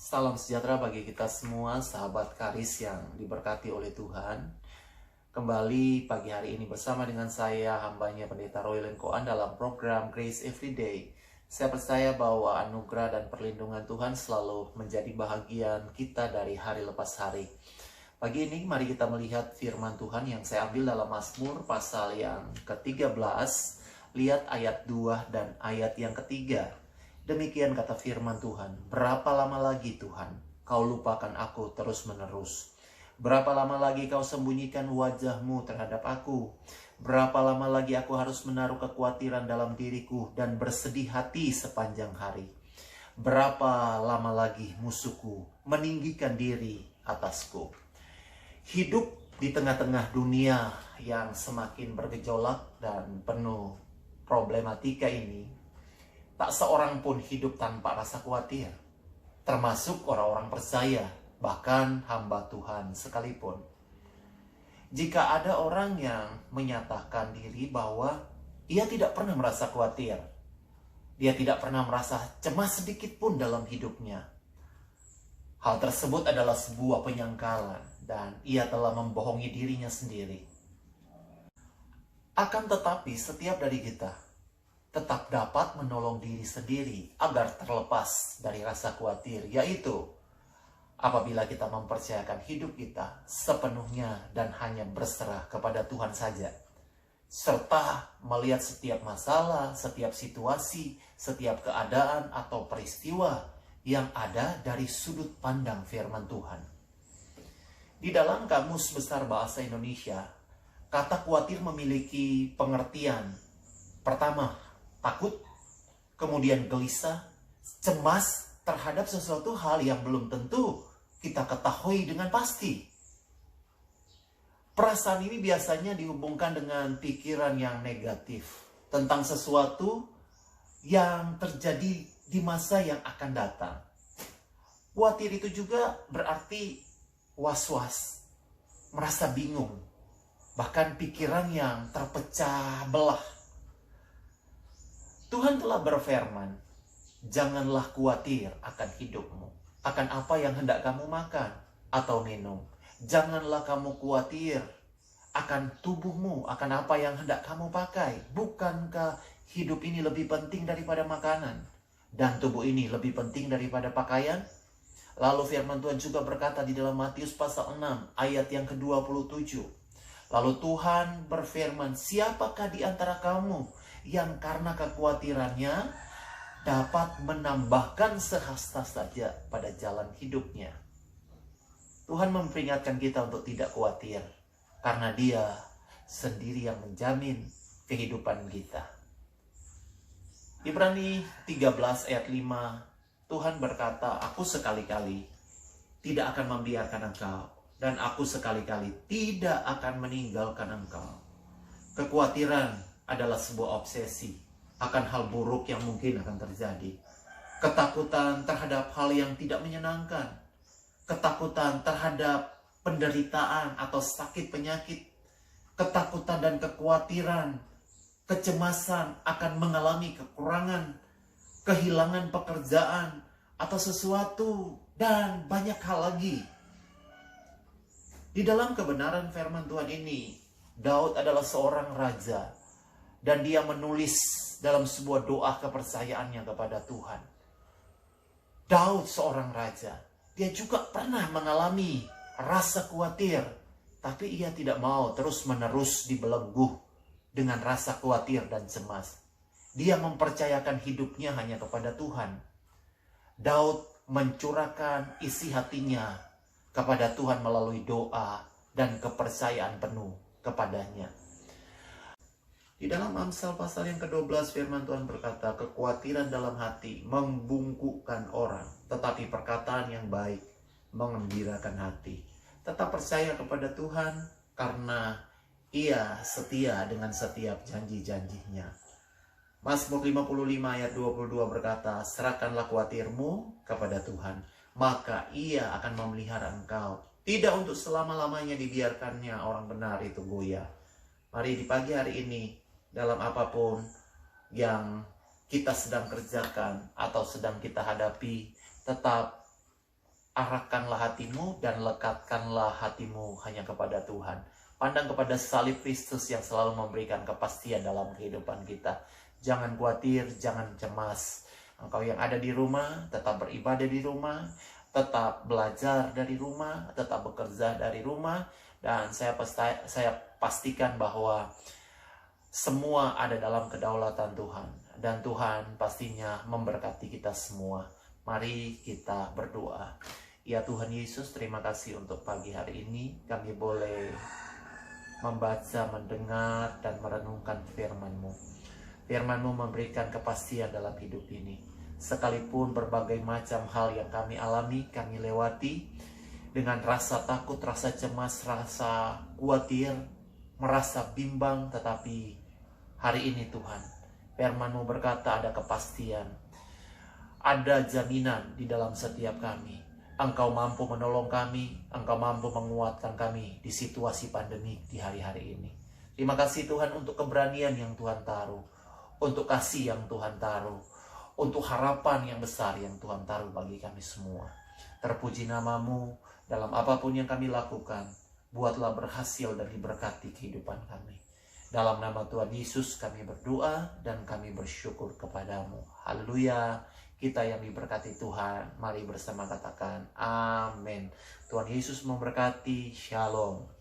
Salam sejahtera bagi kita semua, sahabat Karis yang diberkati oleh Tuhan. Kembali pagi hari ini bersama dengan saya, hambanya Pendeta Roylen Koan dalam program Grace Everyday. Saya percaya bahwa anugerah dan perlindungan Tuhan selalu menjadi bahagian kita dari hari lepas hari. Pagi ini mari kita melihat firman Tuhan yang saya ambil dalam Mazmur pasal yang ke-13. Lihat ayat 2 dan ayat yang ketiga. Demikian kata firman Tuhan, berapa lama lagi Tuhan kau lupakan aku terus-menerus? Berapa lama lagi kau sembunyikan wajah-Mu terhadap aku? Berapa lama lagi aku harus menaruh kekhawatiran dalam diriku dan bersedih hati sepanjang hari? Berapa lama lagi musuhku meninggikan diri atasku? Hidup di tengah-tengah dunia yang semakin bergejolak dan penuh problematika ini, tak seorang pun hidup tanpa rasa khawatir, termasuk orang-orang percaya, bahkan hamba Tuhan sekalipun. Jika ada orang yang menyatakan diri bahwa ia tidak pernah merasa khawatir, dia tidak pernah merasa cemas sedikit pun dalam hidupnya, hal tersebut adalah sebuah penyangkalan dan ia telah membohongi dirinya sendiri. Akan tetapi setiap dari kita tetap dapat menolong diri sendiri agar terlepas dari rasa khawatir, yaitu apabila kita mempercayakan hidup kita sepenuhnya dan hanya berserah kepada Tuhan saja, serta melihat setiap masalah, setiap situasi, setiap keadaan atau peristiwa yang ada dari sudut pandang firman Tuhan. Di dalam Kamus Besar Bahasa Indonesia, kata khawatir memiliki pengertian pertama, takut, kemudian gelisah, cemas terhadap sesuatu hal yang belum tentu kita ketahui dengan pasti. Perasaan ini biasanya dihubungkan dengan pikiran yang negatif tentang sesuatu yang terjadi di masa yang akan datang. Khawatir itu juga berarti was-was, merasa bingung, bahkan pikiran yang terpecah belah. Tuhan telah berfirman, janganlah khawatir akan hidupmu, akan apa yang hendak kamu makan atau minum. Janganlah kamu khawatir akan tubuhmu, akan apa yang hendak kamu pakai. Bukankah hidup ini lebih penting daripada makanan, dan tubuh ini lebih penting daripada pakaian? Lalu firman Tuhan juga berkata di dalam Matius pasal 6 ayat yang ke-27. Lalu Tuhan berfirman, siapakah di antara kamu yang karena kekhawatirannya dapat menambahkan sehasta saja pada jalan hidupnya? Tuhan memperingatkan kita untuk tidak khawatir, karena Dia sendiri yang menjamin kehidupan kita. Ibrani 13 ayat 5, Tuhan berkata, aku sekali-kali tidak akan membiarkan engkau, dan aku sekali-kali tidak akan meninggalkan engkau. Kekhawatiran adalah sebuah obsesi akan hal buruk yang mungkin akan terjadi. Ketakutan terhadap hal yang tidak menyenangkan. Ketakutan terhadap penderitaan atau sakit penyakit. Ketakutan dan kekhawatiran, kecemasan akan mengalami kekurangan, kehilangan pekerjaan, atau sesuatu, dan banyak hal lagi. Di dalam kebenaran firman Tuhan ini, Daud adalah seorang raja, dan dia menulis dalam sebuah doa kepercayaannya kepada Tuhan. Daud seorang raja, dia juga pernah mengalami rasa khawatir, tapi ia tidak mau terus-menerus dibelenggu dengan rasa khawatir dan cemas. Dia mempercayakan hidupnya hanya kepada Tuhan. Daud mencurahkan isi hatinya kepada Tuhan melalui doa dan kepercayaan penuh kepadanya. Di dalam Amsal pasal yang ke-12 firman Tuhan berkata, kekhawatiran dalam hati membungkukkan orang, tetapi perkataan yang baik mengembirakan hati. Tetap percaya kepada Tuhan karena Ia setia dengan setiap janji-janjinya. Mazmur 55 ayat 22 berkata, serahkanlah khawatirmu kepada Tuhan, maka Ia akan memelihara engkau. Tidak untuk selama-lamanya dibiarkannya orang benar itu goyah. Mari di pagi hari ini, dalam apapun yang kita sedang kerjakan atau sedang kita hadapi, tetap arahkanlah hatimu dan lekatkanlah hatimu hanya kepada Tuhan. Pandang kepada salib Kristus yang selalu memberikan kepastian dalam kehidupan kita. Jangan khawatir, jangan cemas. Engkau yang ada di rumah, tetap beribadah di rumah, tetap belajar dari rumah, tetap bekerja dari rumah. Dan saya pastikan bahwa semua ada dalam kedaulatan Tuhan. Dan Tuhan pastinya memberkati kita semua. Mari kita berdoa. Ya Tuhan Yesus, terima kasih untuk pagi hari ini. Kami boleh membaca, mendengar, dan merenungkan firman-Mu. Firman-Mu memberikan kepastian dalam hidup ini. Sekalipun berbagai macam hal yang kami alami, kami lewati, dengan rasa takut, rasa cemas, rasa khawatir, merasa bimbang, tetapi hari ini Tuhan, firman-Mu berkata ada kepastian, ada jaminan di dalam setiap kami. Engkau mampu menolong kami, Engkau mampu menguatkan kami di situasi pandemi di hari-hari ini. Terima kasih Tuhan untuk keberanian yang Tuhan taruh, untuk kasih yang Tuhan taruh, untuk harapan yang besar yang Tuhan taruh bagi kami semua. Terpuji nama-Mu dalam apapun yang kami lakukan. Buatlah berhasil dan diberkati kehidupan kami. Dalam nama Tuhan Yesus kami berdoa dan kami bersyukur kepadamu. Haleluya. Kita yang diberkati Tuhan, mari bersama katakan amin. Tuhan Yesus memberkati. Shalom.